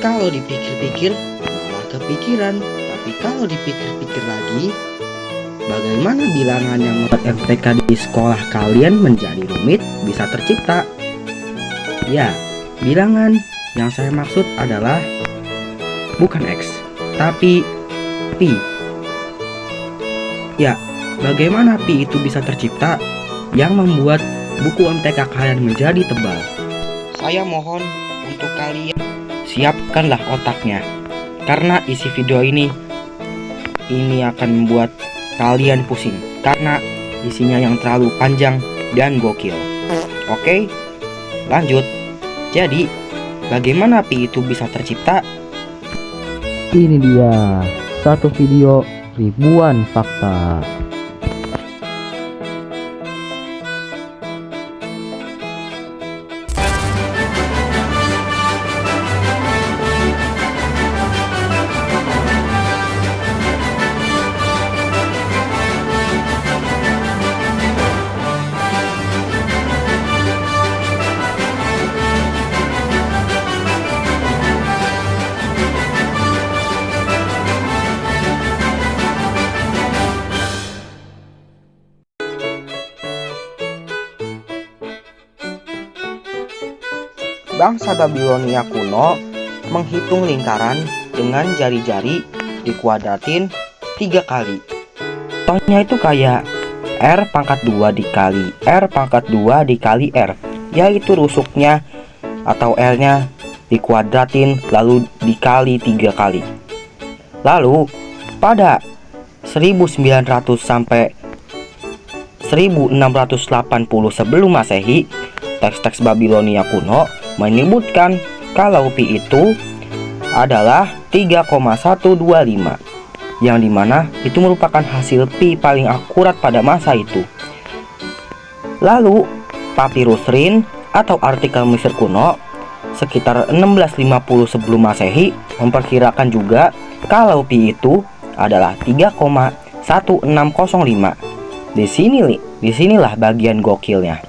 Kalau dipikir-pikir malah kepikiran. Tapi kalau dipikir-pikir lagi, bagaimana bilangan yang membuat MTK di sekolah kalian menjadi rumit bisa tercipta? Ya, bilangan yang saya maksud adalah bukan X, tapi Pi. Ya, bagaimana Pi itu bisa tercipta yang membuat buku MTK kalian menjadi tebal? Saya mohon untuk kalian siapkanlah otaknya, karena isi video ini akan membuat kalian pusing karena isinya yang terlalu panjang dan gokil. Oke, lanjut. Jadi, bagaimana Pi itu bisa tercipta? Ini dia satu video ribuan fakta. Bangsa Babilonia kuno menghitung lingkaran dengan jari-jari dikuadratin 3 kali. Contohnya itu kayak R pangkat 2 dikali R pangkat 2 dikali R, yaitu rusuknya atau R-nya dikuadratin lalu dikali 3 kali. Lalu pada 1900 sampai 1680 sebelum Masehi, teks-teks Babilonia kuno menyebutkan kalau Pi itu adalah 3,125, yang dimana itu merupakan hasil Pi paling akurat pada masa itu. Lalu Papirus Rin atau artikel Mesir kuno sekitar 1650 sebelum Masehi memperkirakan juga kalau Pi itu adalah 3,1605. Disinilah bagian gokilnya.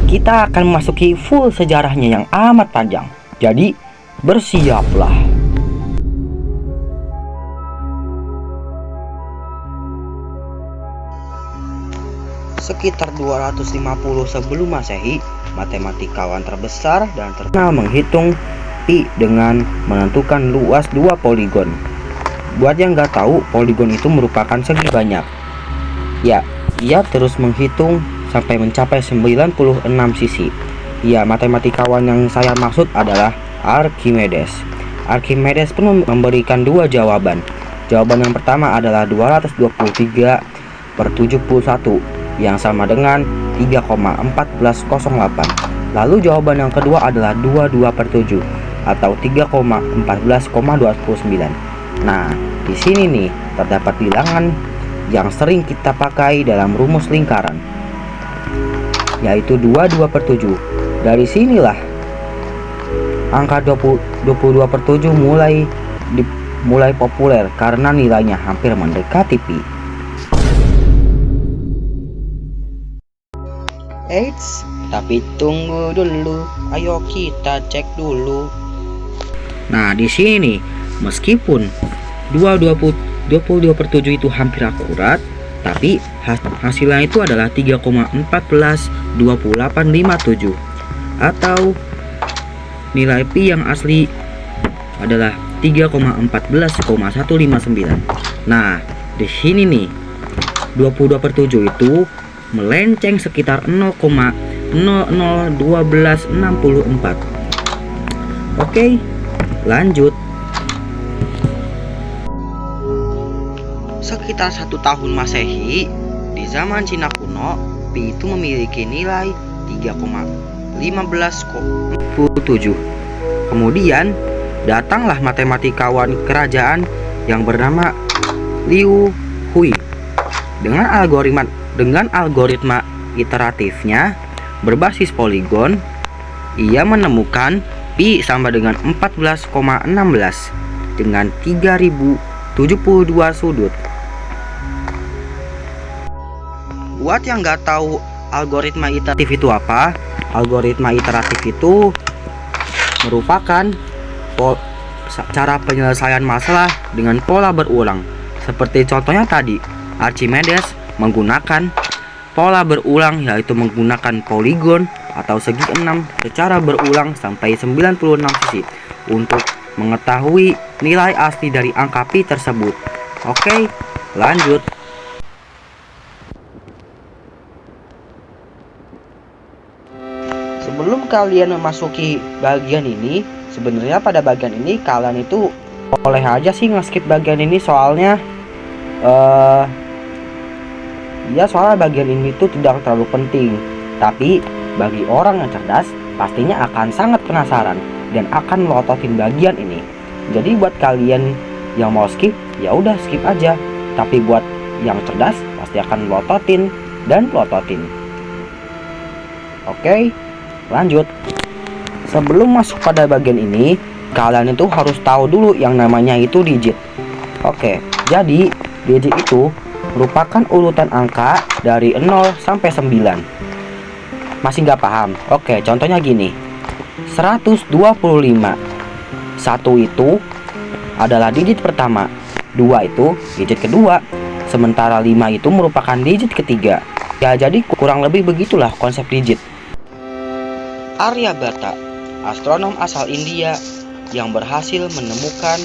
Kita akan memasuki full sejarahnya yang amat panjang. Jadi, bersiaplah. Sekitar 250 sebelum Masehi, matematikawan terbesar dan terkenal menghitung Pi dengan menentukan luas 2 poligon. Buat yang nggak tahu, poligon itu merupakan segi banyak. Ya, ia terus menghitung sampai mencapai 96 sisi. Ya, matematikawan yang saya maksud adalah Archimedes. Archimedes pun memberikan 2 jawaban. Jawaban yang pertama adalah 223/71 yang sama dengan 3,1408. Lalu jawaban yang kedua adalah 22/7 atau 3,14,29. Nah, di sini nih terdapat bilangan yang sering kita pakai dalam rumus lingkaran, yaitu 22/7. Dari sinilah angka 22/7 mulai populer karena nilainya hampir mendekati Pi. Eits, tapi tunggu dulu. Ayo kita cek dulu. Nah, di sini nih, meskipun 22/7 itu hampir akurat, tapi hasilnya itu adalah 3,142857 atau nilai Pi yang asli adalah 3,14,159. Nah, di sini nih 22/7 itu melenceng sekitar 0,001264. Oke, lanjut. Sekitar 1 tahun Masehi, di zaman Cina kuno, Pi itu memiliki nilai 3,1507. Kemudian datanglah matematikawan kerajaan yang bernama Liu Hui. Dengan algoritma iteratifnya berbasis poligon, ia menemukan Pi sama dengan 14,16 dengan 3072 sudut. Buat yang nggak tahu algoritma iteratif itu apa, algoritma iteratif itu merupakan cara penyelesaian masalah dengan pola berulang. Seperti contohnya tadi, Archimedes menggunakan pola berulang, yaitu menggunakan poligon atau segi 6 secara berulang sampai 96 sisi untuk mengetahui nilai asli dari angka pi tersebut. Oke, lanjut. Sebelum kalian memasuki bagian ini, sebenarnya pada bagian ini kalian itu boleh aja sih nge-skip bagian ini, soalnya soalnya bagian ini tuh tidak terlalu penting. Tapi bagi orang yang cerdas pastinya akan sangat penasaran dan akan melototin bagian ini. Jadi buat kalian yang mau skip, ya udah skip aja. Tapi buat yang cerdas pasti akan melototin dan melototin. Oke, lanjut. Sebelum masuk pada bagian ini, kalian itu harus tahu dulu yang namanya itu digit. Oke, jadi digit itu merupakan urutan angka dari 0 sampai 9. Masih nggak paham? Oke, contohnya gini. 125. 1 itu adalah digit pertama, 2 itu digit kedua, sementara 5 itu merupakan digit ketiga. Ya, jadi kurang lebih begitulah konsep digit. Aryabhata, astronom asal India yang berhasil menemukan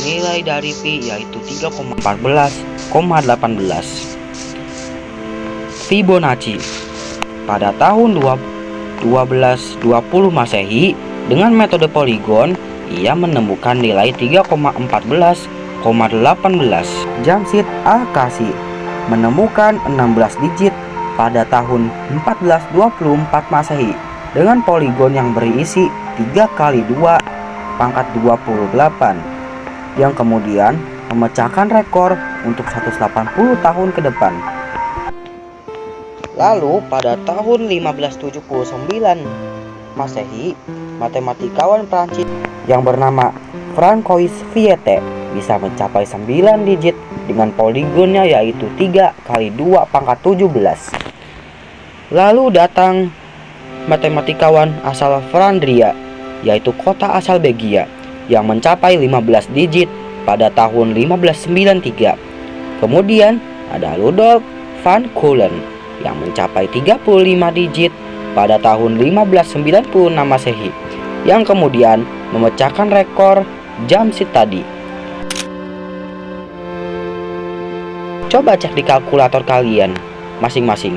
nilai dari pi yaitu 3,14,18. Fibonacci, pada tahun 1220 Masehi dengan metode poligon ia menemukan nilai 3,14,18. Jamshid Al-Qasi menemukan 16 digit pada tahun 1424 Masehi dengan poligon yang berisi 3 kali 2 pangkat 28, yang kemudian memecahkan rekor untuk 180 tahun ke depan. Lalu pada tahun 1579 Masehi, matematikawan Prancis yang bernama Francois Viette bisa mencapai 9 digit dengan poligonnya yaitu 3 kali 2 pangkat 17. Lalu datang matematikawan asal Flandria, yaitu kota asal Belgia, yang mencapai 15 digit pada tahun 1593. Kemudian ada Rudolf van Coulen yang mencapai 35 digit pada tahun 1596 Masehi, yang kemudian memecahkan rekor Jamshid tadi. Coba cek di kalkulator kalian masing-masing.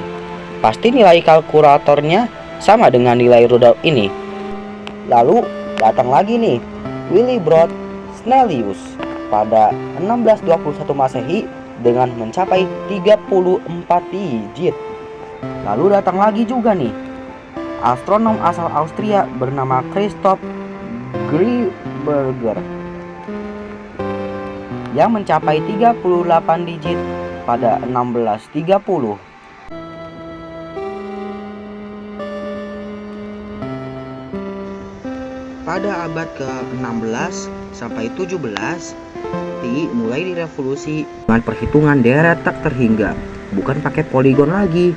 Pasti nilai kalkulatornya sama dengan nilai Rudolf ini. Lalu datang lagi nih Willibrord Snellius pada 1621 Masehi dengan mencapai 34 digit. Lalu datang lagi juga nih astronom asal Austria bernama Christoph Grieberger yang mencapai 38 digit pada 1630. Pada abad ke-16 sampai 17, pi mulai direvolusi dengan perhitungan deret tak terhingga, bukan pakai poligon lagi.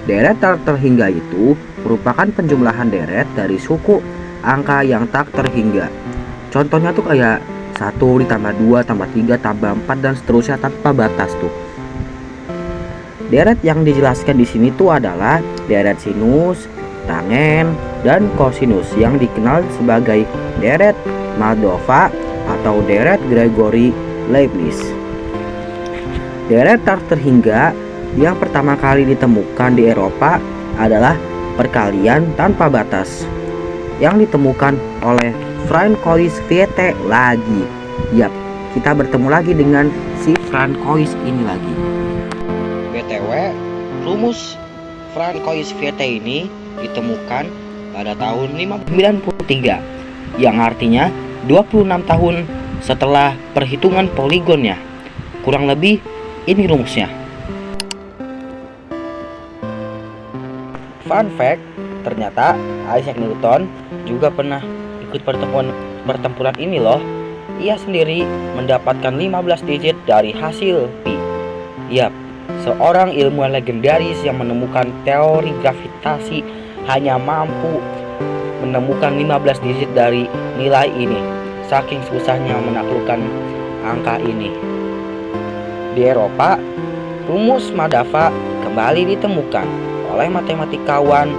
Deret tak terhingga itu merupakan penjumlahan deret dari suku angka yang tak terhingga. Contohnya tuh kayak 1 ditambah 2 tambah 3 tambah 4 dan seterusnya tanpa batas tuh. Deret yang dijelaskan di sini tuh adalah deret sinus, tangen, dan kosinus yang dikenal sebagai deret Moldova atau deret Gregory Leibniz. Deret tak terhingga yang pertama kali ditemukan di Eropa adalah perkalian tanpa batas yang ditemukan oleh Francois Viette lagi. Yap, kita bertemu lagi dengan si Francois ini lagi. BTW, rumus Francois Viette ini ditemukan pada tahun 1593, yang artinya 26 tahun setelah perhitungan poligonnya. Kurang lebih ini rumusnya. Fun fact, ternyata Isaac Newton juga pernah ikut pertempuran ini loh. Ia sendiri mendapatkan 15 digit dari hasil pi. Yap, seorang ilmuwan legendaris yang menemukan teori gravitasi hanya mampu menemukan 15 digit dari nilai ini. saking susahnya menaklukkan angka ini. Di Eropa, rumus Madava kembali ditemukan oleh matematikawan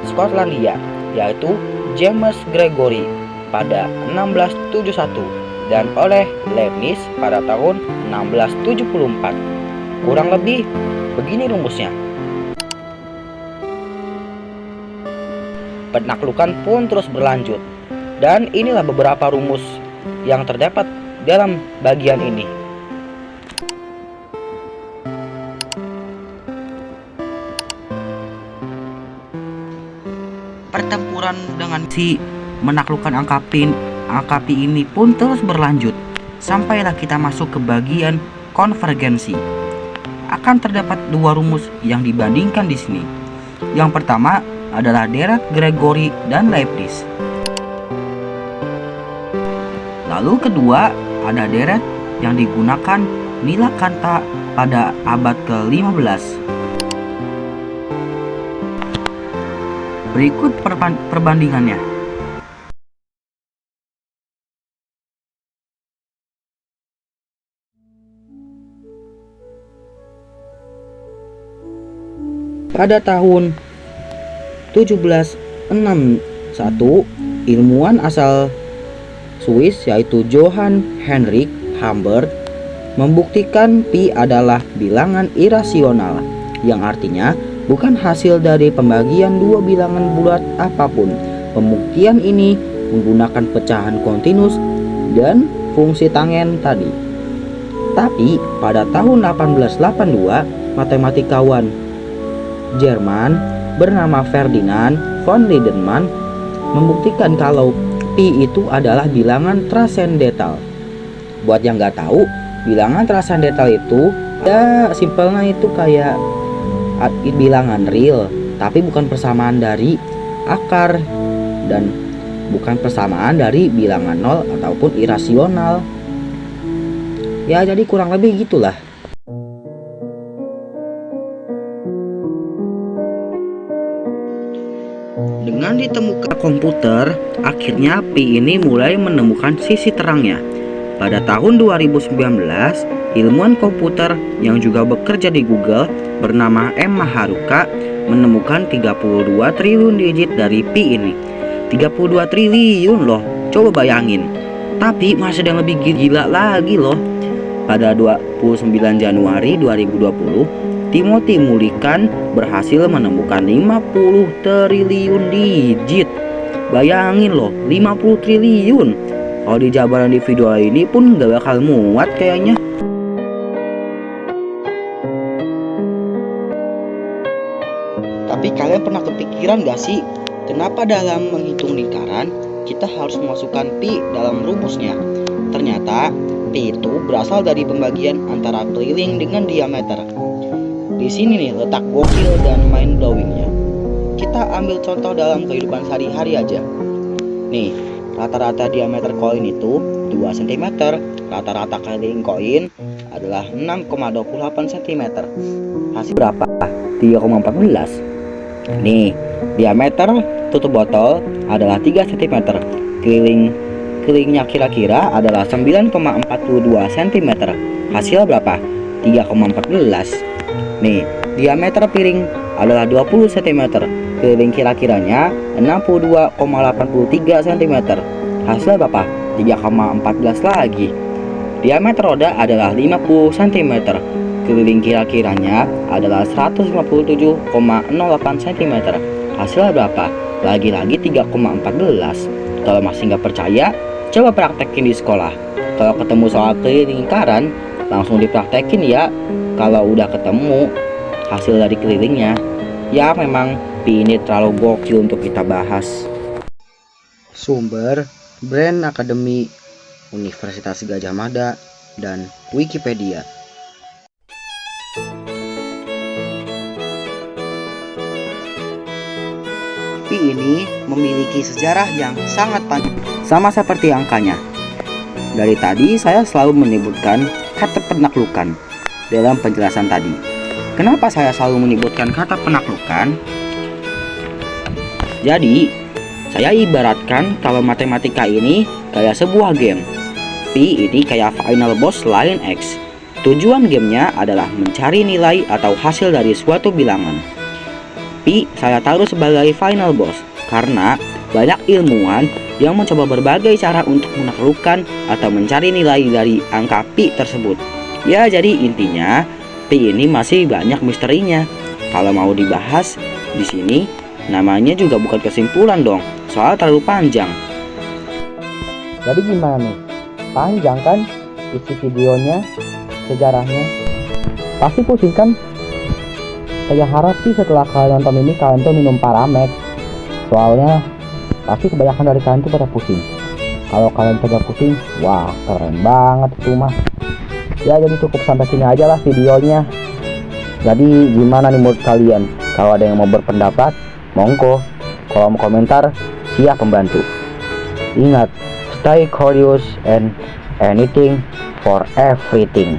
Skotlandia yaitu James Gregory pada 1671 dan oleh Leibniz pada tahun 1674. Kurang lebih begini rumusnya. Penaklukan pun terus berlanjut, dan inilah beberapa rumus yang terdapat dalam bagian ini. Pertempuran dengan si menaklukkan angka pi ini pun terus berlanjut, sampailah kita masuk ke bagian konvergensi. Akan terdapat dua rumus yang dibandingkan di sini. Yang pertama adalah deret Gregory dan Leibniz. Lalu kedua ada deret yang digunakan Nilakanta pada abad ke-15. Berikut perbandingannya. Pada tahun 1761, ilmuwan asal Swiss yaitu Johann Heinrich Humbert membuktikan pi adalah bilangan irasional, yang artinya bukan hasil dari pembagian dua bilangan bulat apapun. Pembuktian ini menggunakan pecahan kontinus dan fungsi tangen tadi. Tapi pada tahun 1882, matematikawan Jerman bernama Ferdinand von Lindemann membuktikan kalau pi itu adalah bilangan transendental. Buat yang nggak tahu, bilangan transendental itu ya simpelnya itu kayak bilangan real, tapi bukan persamaan dari akar dan bukan persamaan dari bilangan nol ataupun irasional. Ya jadi kurang lebih gitulah. Dengan ditemukan komputer, akhirnya pi ini mulai menemukan sisi terangnya. Pada tahun 2019, ilmuwan komputer yang juga bekerja di Google bernama Emma Haruka menemukan 32 triliun digit dari pi ini. 32 triliun loh, coba bayangin. Tapi masih ada yang lebih gila lagi loh. Pada 29 Januari 2020, Timothy Mullikan berhasil menemukan 50 triliun digit. Bayangin loh, 50 triliun. Kalau dijabaran di video ini pun gak bakal muat kayaknya. Tapi kalian pernah kepikiran gak sih, kenapa dalam menghitung lingkaran kita harus memasukkan pi dalam rumusnya? Ternyata pi itu berasal dari pembagian antara keliling dengan diameter. Di sini nih letak gokil dan mind blowingnya. Kita ambil contoh dalam kehidupan sehari-hari aja. Nih, rata-rata diameter koin itu 2 cm, rata-rata keliling koin adalah 6,28 cm. Hasil berapa? 3,14. Nih, diameter tutup botol adalah 3 cm. Kelilingnya kira-kira adalah 9,42 cm. Hasil berapa? 3,14. Nih, diameter piring adalah 20 cm. Keliling kira-kiranya 62,83 cm. Hasil berapa? 3,14 lagi. Diameter roda adalah 50 cm. Keliling kira-kiranya adalah 157,08 cm. Hasil berapa? Lagi-lagi 3,14. Kalau masih nggak percaya, coba praktekin di sekolah. Kalau ketemu soal keliling lingkaran, langsung dipraktekin ya. Kalau udah ketemu hasil dari kelilingnya, ya memang pi ini terlalu gokil untuk kita bahas. Sumber Brand Academy, Universitas Gadjah Mada, dan Wikipedia. Pi ini memiliki sejarah yang sangat panjang, sama seperti angkanya. Dari tadi saya selalu menyebutkan kata penaklukan dalam penjelasan tadi. Kenapa saya selalu menyebutkan kata penaklukan? Jadi, Saya ibaratkan kalau matematika ini kayak sebuah game. Pi ini kayak final boss line X. Tujuan gamenya adalah mencari nilai atau hasil dari suatu bilangan. Pi saya taruh sebagai final boss karena banyak ilmuwan yang mencoba berbagai cara untuk menaklukkan atau mencari nilai dari angka pi tersebut. Ya, jadi intinya pi ini masih banyak misterinya. Kalau mau dibahas di sini, namanya juga bukan kesimpulan dong, soal terlalu panjang. Jadi gimana nih? Panjang kan isi videonya, sejarahnya? Pasti pusing kan? Saya harap sih setelah kalian nonton ini kalian tuh minum Paramex. Soalnya pasti kebanyakan dari kalian tuh pada pusing. Kalau kalian tidak pusing, wah keren banget itu mah. Ya jadi cukup sampai sini aja lah videonya. Jadi gimana nih menurut kalian? Kalau ada yang mau berpendapat, monggo. Kolom komentar siap membantu. Ingat, stay curious and anything for everything.